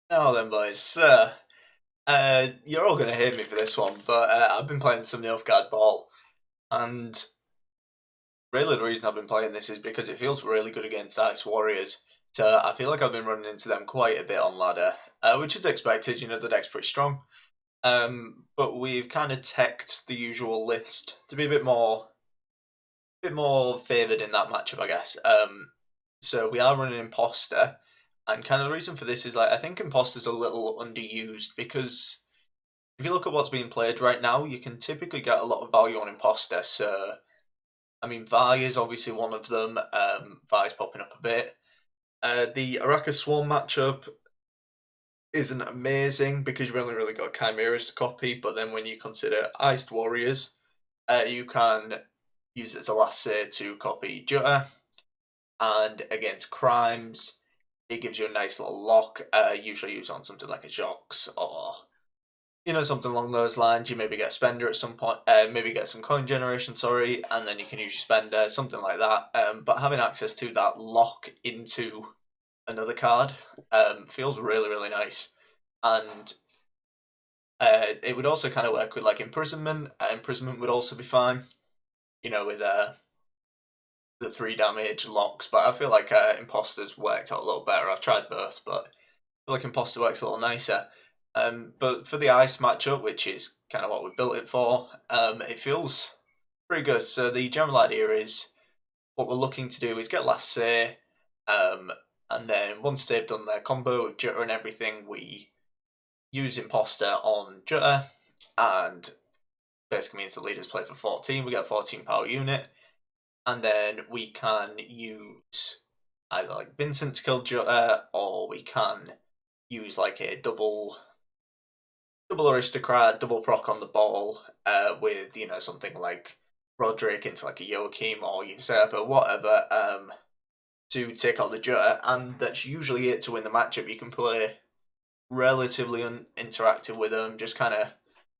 Now then, boys. You're all going to hate me for this one, but I've been playing some Nilfgaard Ball, and really the reason I've been playing this is because it feels really good against Ice Warriors. So I feel like I've been running into them quite a bit on ladder, which is expected. You know, the deck's pretty strong. But we've kind of teched the usual list to be a bit more favoured in that matchup, I guess. So we are running Imposter, and kind of the reason for this is like I think Imposter's a little underused because if you look at what's being played right now, you can typically get a lot of value on Imposter. So, I mean, Vi is obviously one of them. Vi's popping up a bit. The Araka Swarm matchup isn't amazing because you've only really got Chimeras to copy, but then when you consider Iced Warriors, you can use it as a last say to copy Jutta, and against Crimes, it gives you a nice little lock, usually used on something like a Jox or something along those lines. You maybe get a spender at some point, maybe get some coin generation, sorry, and then you can use your spender, something like that. But having access to that lock into another card feels really, really nice. And it would also kind of work with like imprisonment. Imprisonment would also be fine, with the 3 damage locks. But I feel like Imposter's worked out a little better. I've tried both, but I feel like Imposter works a little nicer. But for the ice matchup, which is kind of what we built it for, it feels pretty good. So the general idea is what we're looking to do is get last say, and then once they've done their combo with Jutta and everything, we use Imposter on Jutta, and basically means the leaders play for 14. We get a 14 power unit, and then we can use either like Vincent to kill Jutta, or we can use like a double aristocrat, double proc on the ball, with something like Roderick into like a Joachim or Usurper, whatever, to take out the Jutta, and that's usually it to win the matchup. You can play relatively interactive with them, just kind of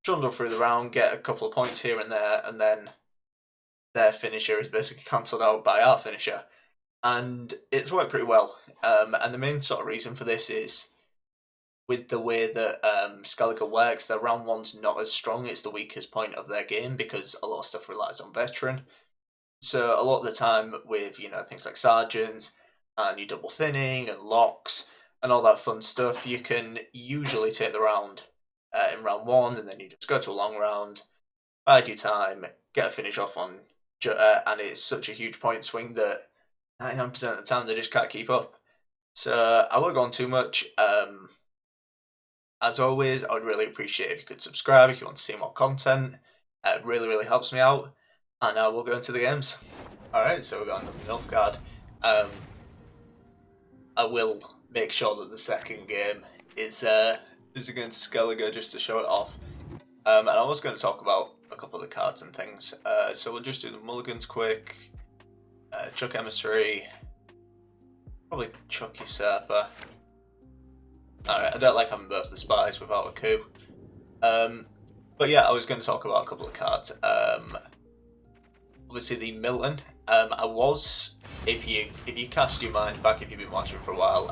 trundle through the round, get a couple of points here and there, and then their finisher is basically cancelled out by our finisher, and it's worked pretty well. And the main sort of reason for this is with the way that Skellige works, their round one's not as strong. It's the weakest point of their game because a lot of stuff relies on veteran. So a lot of the time with things like sergeants and your double thinning and locks and all that fun stuff, you can usually take the round in round one, and then you just go to a long round, bide your time, get a finish off on and it's such a huge point swing that 99% of the time they just can't keep up. So I won't go on too much. As always, I would really appreciate if you could subscribe if you want to see more content. It really, really helps me out. And now we'll go into the games. Alright, so we've got another Nilfgaard. I will make sure that the second game is against Skellige just to show it off. And I was going to talk about a couple of the cards and things. So we'll just do the mulligans quick. Chuck Emissary. Probably Chuck Usurper. Alright, I don't like having both the spies without a coup. But yeah, I was going to talk about a couple of cards. Obviously the Milton. I was, if you cast your mind back, if you've been watching for a while,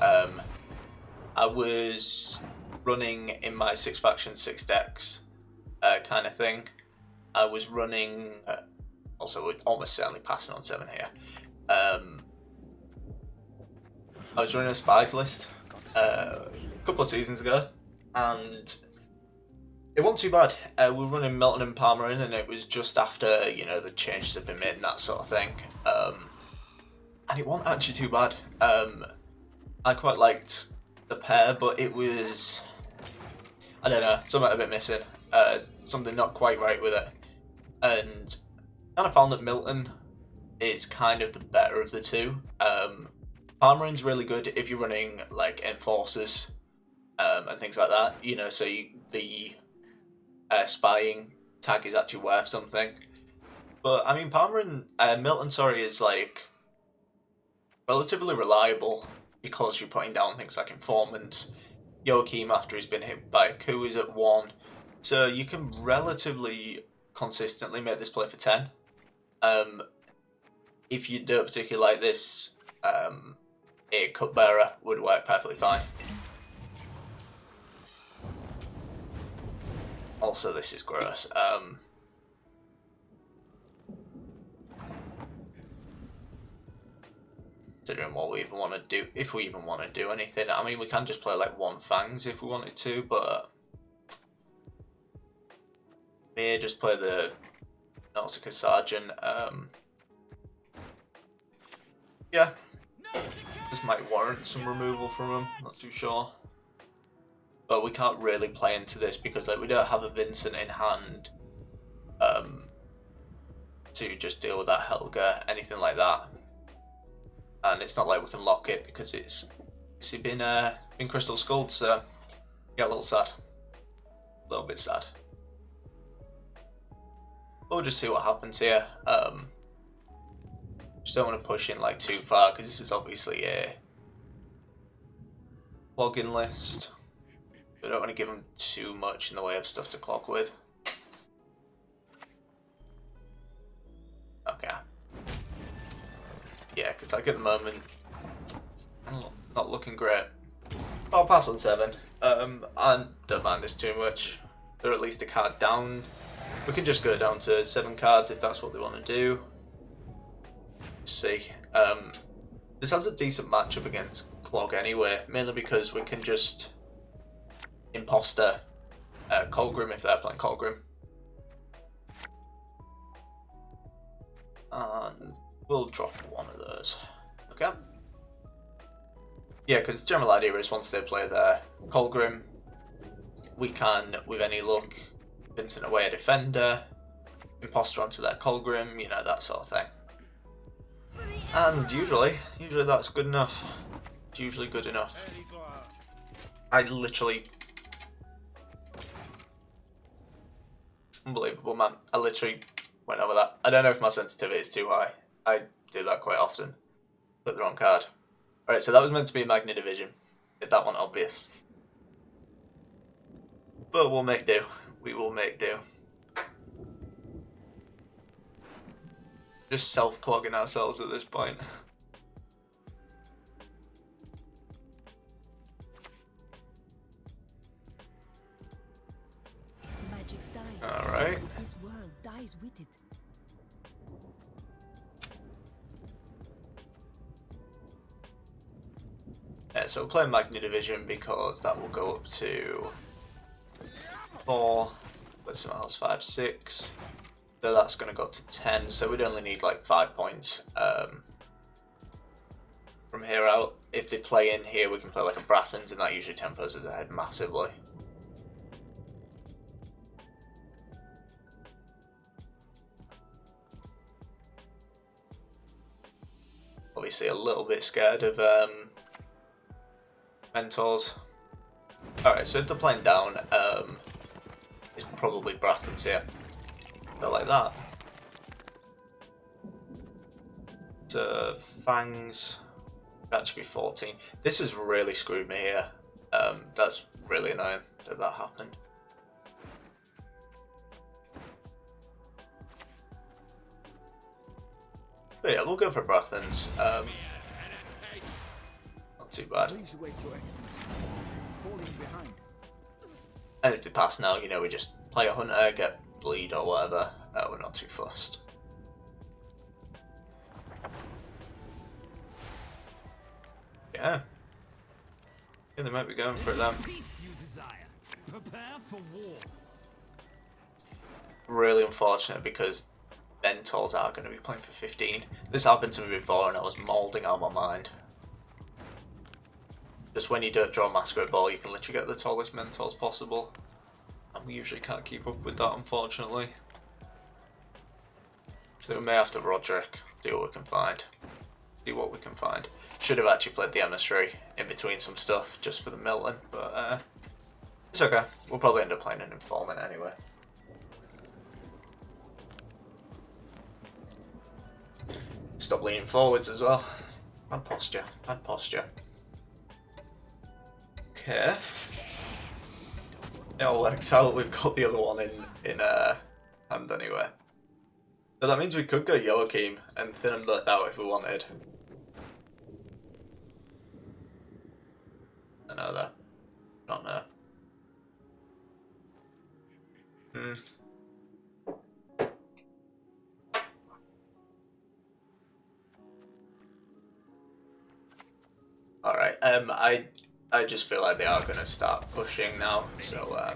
I was running in my 6 factions, 6 decks kind of thing. I was running, also almost certainly passing on 7 here. I was running a spies list a couple of seasons ago, and it wasn't too bad. We were running Milton and Palmer in, and it was just after the changes had been made and that sort of thing. And it wasn't actually too bad. I quite liked the pair, but it was, I don't know, something a bit missing. Something not quite right with it, and kind of found that Milton is kind of the better of the two. Palmerin's really good if you're running like enforcers and things like that. So the spying tag is actually worth something. But I mean, Milton, sorry, is like relatively reliable because you're putting down things like informants. Joachim, after he's been hit by a coup, is at 1, so you can relatively consistently make this play for 10. If you don't particularly like this, a cupbearer would work perfectly fine. also this is gross. Considering what we even want to do, if we even want to do anything. I mean, we can just play like one fangs if we wanted to, but may just play the Nautical Sergeant. Yeah, this might warrant some removal from him. Not too sure, but we can't really play into this because like we don't have a Vincent in hand to just deal with that Helga, anything like that. And it's not like we can lock it because it's been crystal skulled, so yeah, a little sad, a little bit sad. We'll just see what happens here. Just don't want to push in like too far because this is obviously a login list. We don't want to give them too much in the way of stuff to clock with. Okay. Yeah, because like at the moment, not looking great. I'll pass on 7. I don't mind this too much. They're at least a card down. We can just go down to 7 cards if that's what they want to do. Let's see. This has a decent matchup against Clog anyway, mainly because we can just Imposter Colgrim if they're playing Colgrim. And we'll drop one of those. Okay. Yeah, because the general idea is once they play their Colgrim, we can, with any luck, Vincent away a defender, Imposter onto their Colgrim, you know, that sort of thing. And usually that's good enough. It's usually good enough. I literally... Unbelievable, man. I literally went over that. I don't know if my sensitivity is too high. I do that quite often. Put the wrong card. Alright, so that was meant to be a Magna Division. Did that one obvious. But we'll make do. We will make do. Just self-clogging ourselves at this point. Alright. This world dies with it. Yeah, so we'll play Magna Division because that will go up to 4. Put some else 5, 6. So that's going to go up to 10. So we'd only need like 5 points from here out. If they play in here, we can play like a Brathens, and that usually tempos us ahead massively. Obviously a little bit scared of mentors. Alright, so if they're playing down, it's probably Brathens here. Go like that. So Fangs would actually be 14. This has really screwed me here. That's really annoying that that happened. But yeah, we'll go for Brathens. Not too bad. And if they pass now, you know, we just play a hunter, get bleed or whatever. We're not too fussed. Yeah. Yeah, they might be going for it then. Really unfortunate because mentors are going to be playing for 15. This happened to me before and I was moulding out my mind. Just when you don't draw Masquerade Ball, you can literally get the tallest mentors possible. And we usually can't keep up with that, unfortunately. So we may have to Roderick, see what we can find. See what we can find. Should have actually played the Emissary in between some stuff, just for the Milton, but it's okay. We'll probably end up playing an Informant anyway. Stop leaning forwards as well. Bad posture, bad posture. Okay. It all works out. We've got the other one in hand anyway. So that means we could go Joachim and thin them both out if we wanted. I know that. Not know. Hmm. Alright, I just feel like they are going to start pushing now, so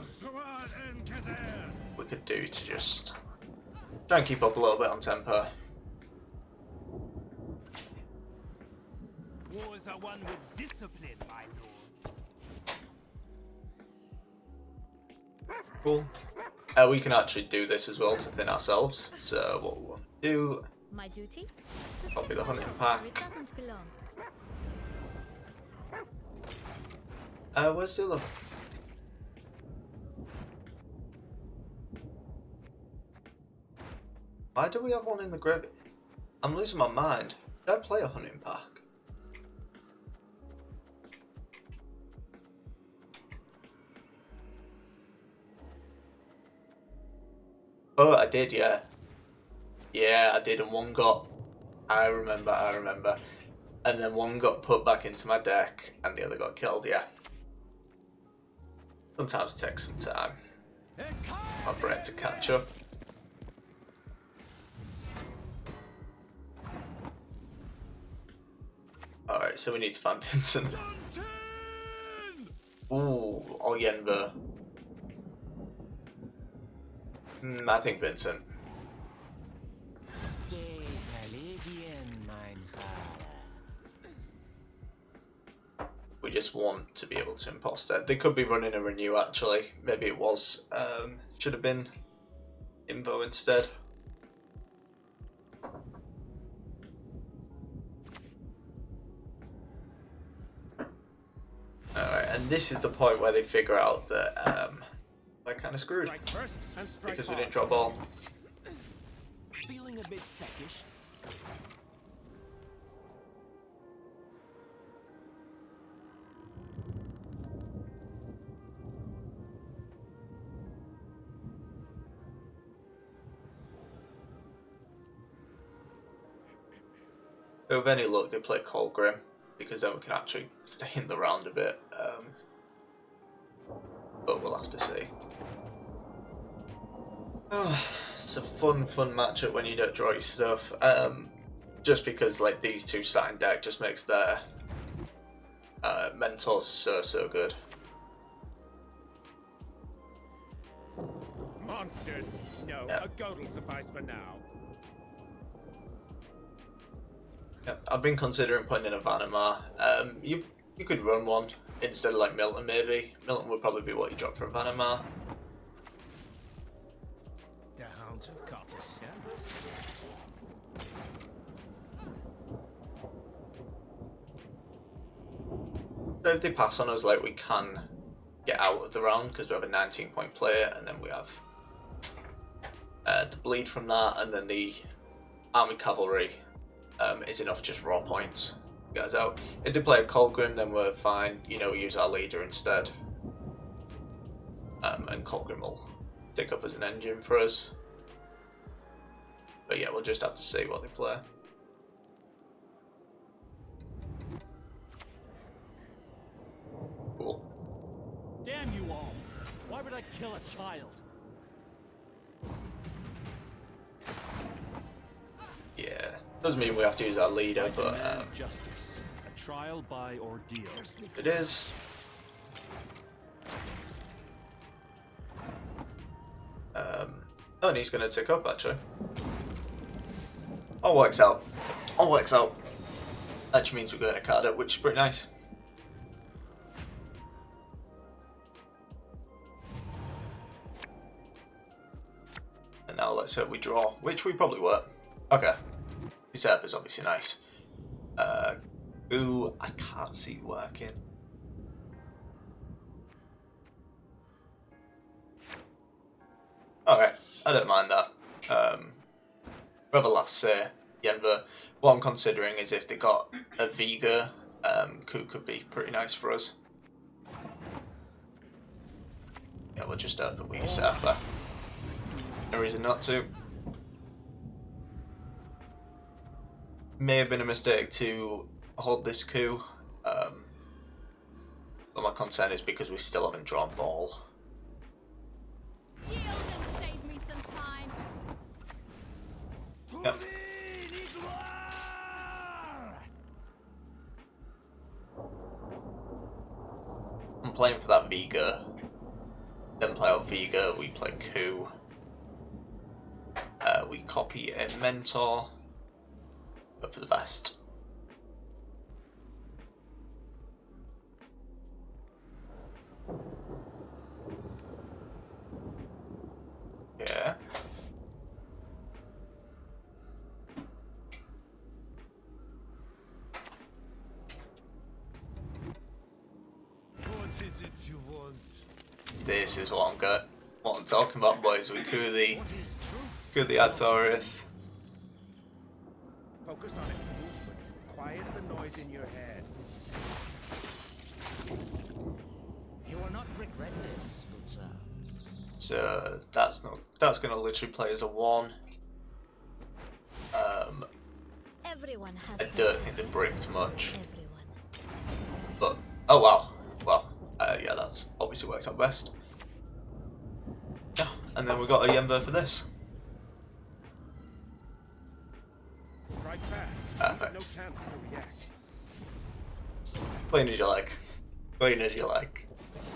we could do to just try and keep up a little bit on tempo. Wars are won with discipline, my lords. Cool. We can actually do this as well to thin ourselves, so what we want to do, My duty? copy the hunting pack. It doesn't belong. Where's the other? Why do we have one in the gravy? I'm losing my mind. Did I play a hunting pack? Oh, I did, yeah. Yeah, I did, and one got... I remember. And then one got put back into my deck, and the other got killed, yeah. Sometimes it takes some time. My brain to catch up. Alright, so we need to find Vincent. Ooh, Olyenver. I think Vincent. We just want to be able to imposter. They could be running a renew actually. Maybe it was. Should have been Invo instead. Alright, and this is the point where they figure out that we're kind of screwed. Because we didn't draw ball. Feeling a bit peckish. So with any luck, they play Colgrim, because then we can actually stay in the round a bit. But we'll have to see. Oh, it's a fun matchup when you don't draw your stuff. Just because like these two starting deck just makes their mentors so good. Monsters! No, yeah. a goat will suffice for now. Yeah, I've been considering putting in a Vanamar. You could run one instead of like Milton maybe. Milton would probably be what you drop for a Vanamar. The hounds have caught a scent. So if they pass on us, like we can get out of the round because we have a 19-point player, and then we have the bleed from that, and then the army cavalry is enough just raw points to get us out. If they play a Colgrim, then we're fine. You know, we use our leader instead, and Colgrim will stick up as an engine for us. But yeah, we'll just have to see what they play. Cool. Damn you all! Why would I kill a child? Yeah, doesn't mean we have to use our leader, but justice. A trial by ordeal. it is. Oh, and he's going to tick up actually. All works out. All works out. Actually means we're going to card it, which is pretty nice. And now let's hope we draw, which we probably were. Okay. Usurp is obviously nice. Ooh, I can't see working. Alright, I don't mind that. Rather last say, Yenver. What I'm considering is if they got a Vega, could be pretty nice for us. Yeah, we'll just open with Usurper. No reason not to. May have been a mistake to hold this coup, but my concern is because we still haven't drawn ball. Yep. I'm playing for that Vega. Then play out Vega, we play coup. We copy a mentor. Hope for the best. Yeah. What is it you want? This is what I'm talking about, boys. We coup the What is truth? Artorias. Focus on its movements. Quiet the noise in your head. You will not regret this, good sir. So that's gonna literally play as a 1. Everyone has I don't think they bricked much. everyone. But oh wow. Well, yeah, that's obviously works out best. Yeah, and then we got a Yenbo for this. Strike fast. You've got no Perfect. chance to react. Clean as you like. Clean as you like.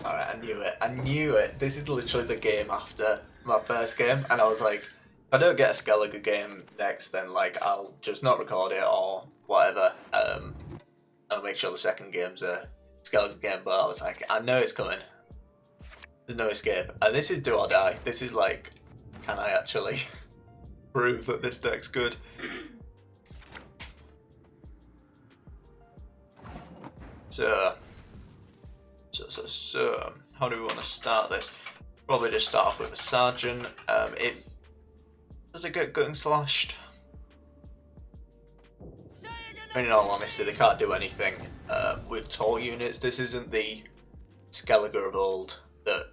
Alright, I knew it. I knew it. This is literally the game after my first game, and I was like, if I don't get a Skellige game next, then like I'll just not record it or whatever. I'll make sure the second game's a Skellige game, but I was like, I know it's coming. There's no escape. And this is do or die. This is like, can I actually prove that this deck's good? So, how do we want to start this? Probably just start off with a sergeant. Does it get getting slashed? I mean, in all honesty, they can't do anything with tall units. This isn't the Skellige of old that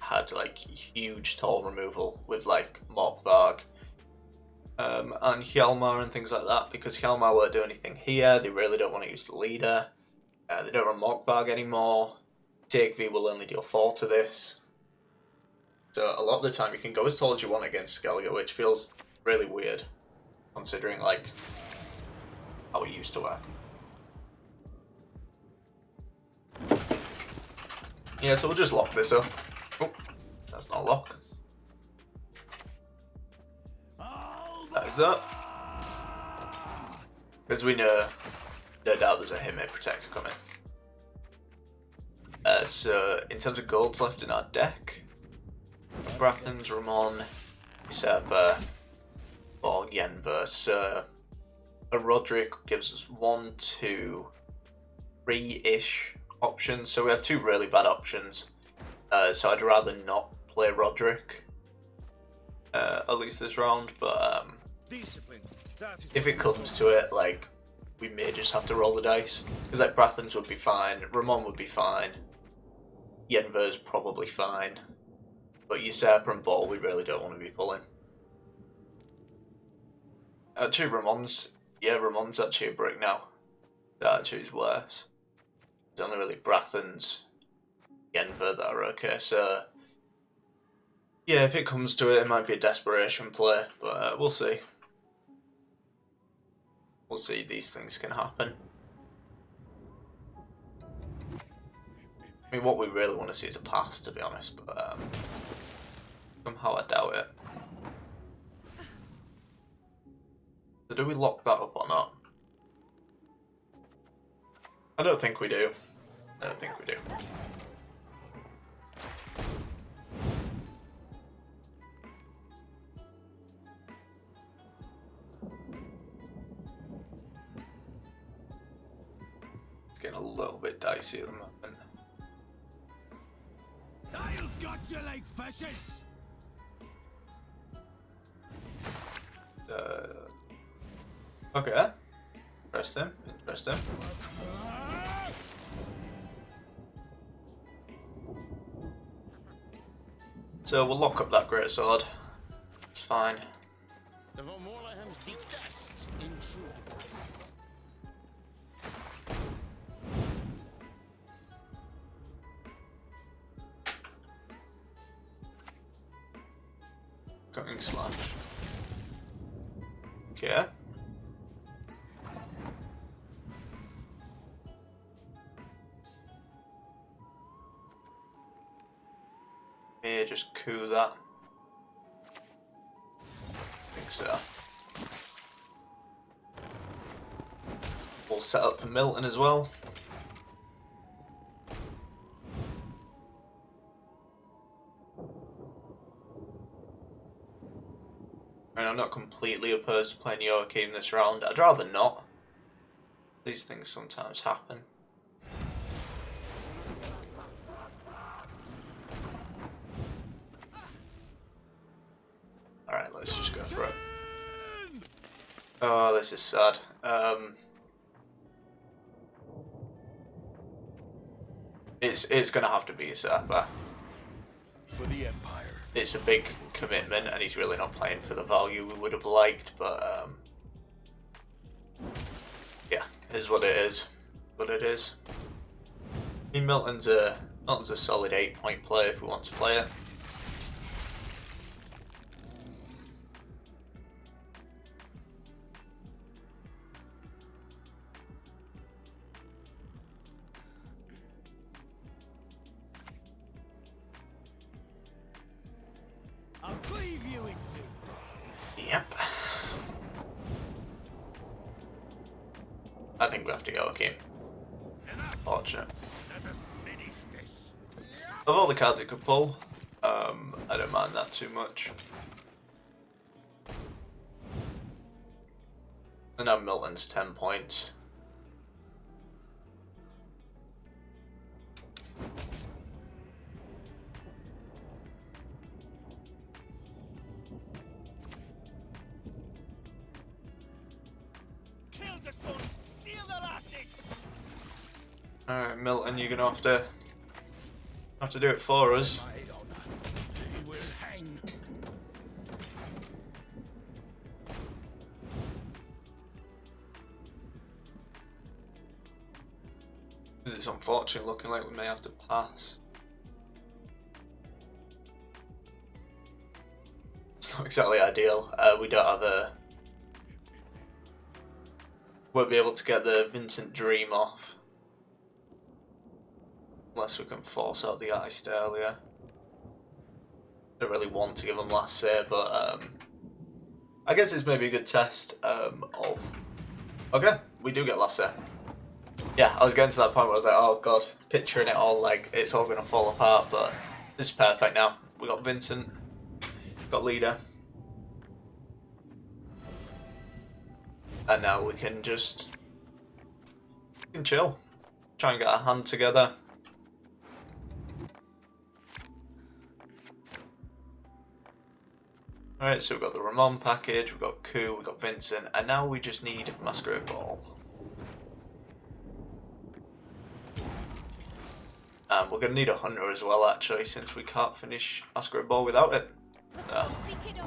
had like huge tall removal with like Morkvarg and Hjalmar and things like that, because Hjalmar won't do anything here. They really don't want to use the leader. They don't run Morkvarg anymore. Take V will only deal 4 to this. So a lot of the time you can go as tall as you want against Skellige, which feels really weird, considering like how it used to work. Yeah, so we'll just lock this up. Oh, that's not a lock. That is that. Because we know, no doubt there's a Himid Protector coming. So, in terms of golds left in our deck, Brathens, Ramon, Usurper, or Yenver. So, a Roderick gives us 1, 2, 3-ish options. So we have 2 really bad options. So I'd rather not play Roderick, at least this round. But Discipline. That is if it comes to it, like, we may just have to roll the dice. Because like Brathens would be fine, Ramon would be fine, Yenver's probably fine, but Usurper and Ball we really don't want to be pulling. Actually, Ramon's actually a brick now. That actually is worse. It's only really Brathens, Yenver that are okay. So yeah, if it comes to it, it might be a desperation play, but we'll see. We'll see. These things can happen. I mean, what we really want to see is a pass, to be honest, but somehow I doubt it. So do we lock that up or not? I don't think we do. I don't think we do. It's getting a little bit dicey at the moment. I'll gut you like fishes! Okay. Interesting. Interesting. So we'll lock up that greatsword. It's fine. The Vormorlahem detests intruders. Cutting slash. Okay. Yeah, just coup that. I think so. We'll set up for Milton as well. And I'm not completely opposed to playing Joachim this round. I'd rather not. These things sometimes happen. Alright, let's just go for it. Oh, this is sad. It's gonna have to be Usurper. For the Empire. It's a big commitment, and he's really not playing for the value we would have liked. But yeah, is what it is. What it is. I mean, Milton's a solid 8-point player if we want to play it. I'll cleave you in two. Yep. I think we have to go Joachim. Fortunate. Let us finish this. Of all the cards it could pull, I don't mind that too much. And now Milton's 10 points. Kill the son. Steal the lasses. Alright, Milton, you're gonna have to do it for us. My honor. He will hang. It's unfortunate looking like we may have to pass. It's not exactly ideal. We don't have a... Won't be able to get the Vincent dream off. Unless we can force out the ice earlier. Don't really want to give them last say, but I guess it's maybe a good test of... Okay, we do get last say. Yeah, I was getting to that point where I was like, oh god, picturing it all like it's all going to fall apart, but this is perfect now. We got Vincent, got leader. And now we can just chill. Try and get our hand together. Alright, so we've got the Ramon package, we've got Coup, we've got Vincent, and now we just need Masquerade Ball. And we're going to need a Hunter as well, actually, since we can't finish Masquerade Ball without it. Look closely, kiddo,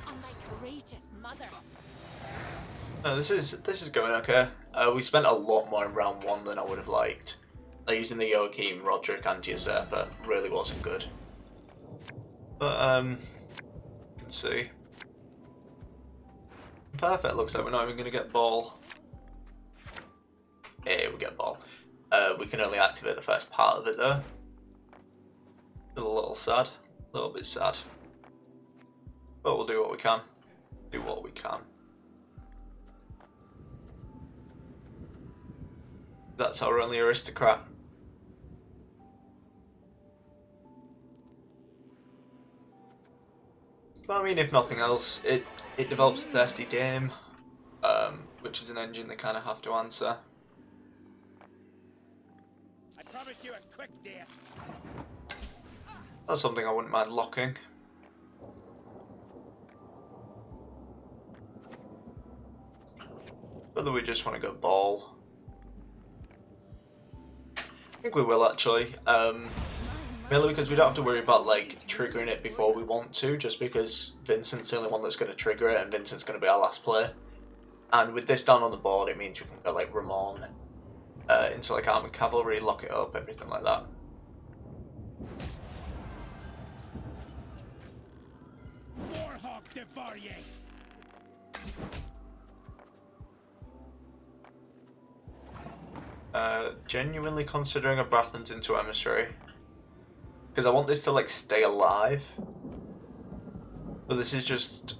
on my courageous mother. No, this is going okay. We spent a lot more in round 1 than I would have liked. Like, using the Joachim, Roderick, and Usurper really wasn't good. But you can see. Perfect. Looks like we're not even going to get ball. Hey, we get ball. We can only activate the first part of it though. A little sad. A little bit sad. But we'll do what we can. Do what we can. That's our only aristocrat. But I mean, if nothing else, it develops Thirsty Dame, which is an engine they kind of have to answer. I promise you a quick death. That's something I wouldn't mind locking. Whether we just want to go ball. I think we will actually. Mainly because we don't have to worry about like triggering it before we want to, just because Vincent's the only one that's going to trigger it and Vincent's going to be our last play. And with this down on the board, it means we can go like Ramon into like Armored Cavalry, lock it up, everything like that. Warhawk devour ye. genuinely considering a Brathlands into Emissary. Because I want this to like stay alive. But this is just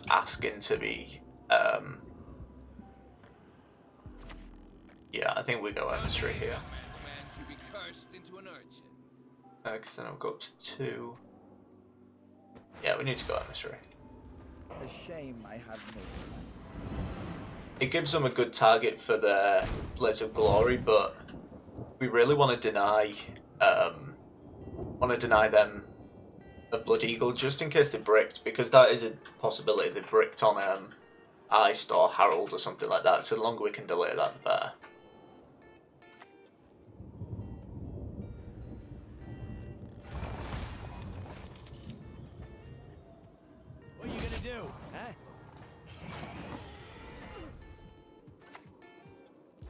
asking to be yeah, I think we go Emissary here. Because then I'll go up to 2. Yeah, we need to go Emissary. A shame I have no time. It gives them a good target for their Blaze of Glory, but we really want to deny them a Blood Eagle just in case they bricked, because that is a possibility. They bricked on Iced or Harold or something like that, so the longer we can delay that, the better. What are you gonna do, huh?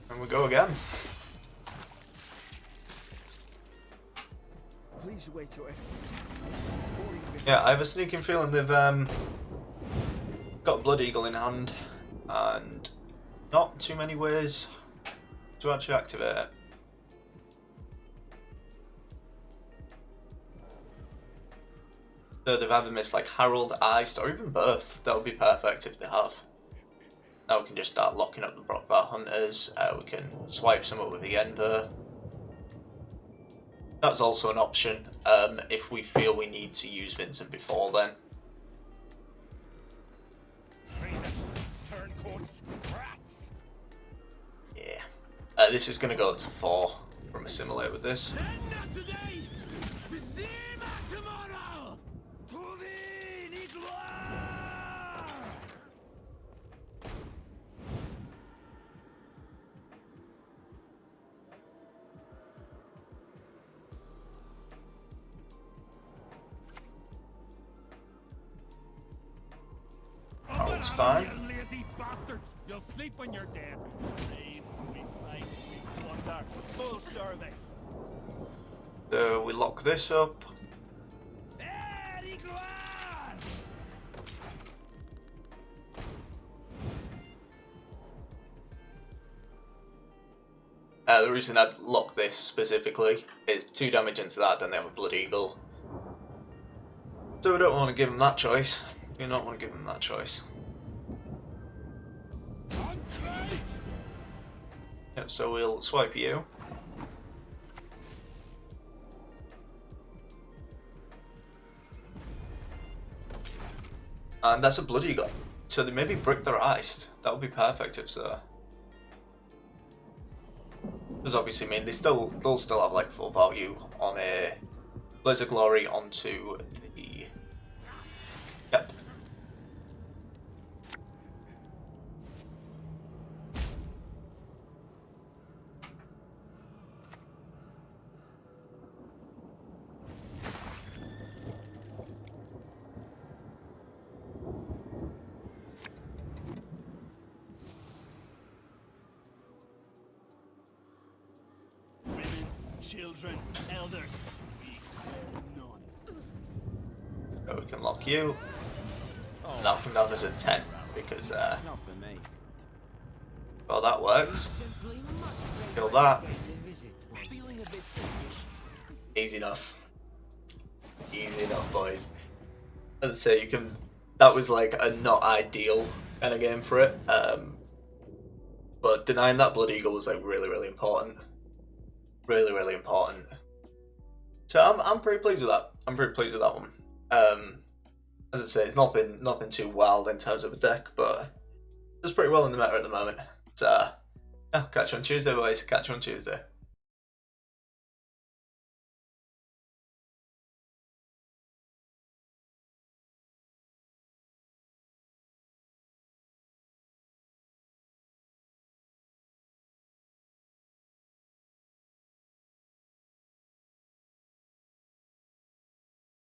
And we go again. Please wait, Your Excellency. Yeah, I have a sneaking feeling they've got Blood Eagle in hand, and not too many ways to actually activate it. So they've either missed like Harold, Iced, or even Birth. That would be perfect if they have. Now we can just start locking up the Brockbar Hunters. We can swipe some up with the Enver. That's also an option if we feel we need to use Vincent before then. Turncoats, rats. Yeah. This is going to go up to 4 from Assimilate with this. And not today. We see him tomorrow. To be Nicolas. Harold's fine. You lazy bastards! You'll sleep when you're dead. We fight, we plunder, full service. So we lock this up. There, Nicolas! The reason I'd lock this specifically is 2 damage into that, then they have a Blood Eagle. So we don't want to give them that choice. We don't want to give them that choice. Yep, so we'll swipe you. And that's a Blood Eagle. So they maybe brick their iced. That would be perfect if so. Because obviously, I mean, they'll still have like full value on a Blaze of Glory onto the. Yep. Women, children, elders. We spare none. So we can lock you. Knock him down as a 10 because Not for me. well, that works. Kill that. Feeling a bit foolish. Easy enough. Easy enough, boys. As I say, you can. That was like a not ideal kind of game for it. But denying that Blood Eagle was like really, really important. Really, really important. So I'm pretty pleased with that. I'm pretty pleased with that one. As I say, it's nothing too wild in terms of a deck, but it's pretty well in the meta at the moment. So yeah, catch you on Tuesday, boys. Catch you on Tuesday.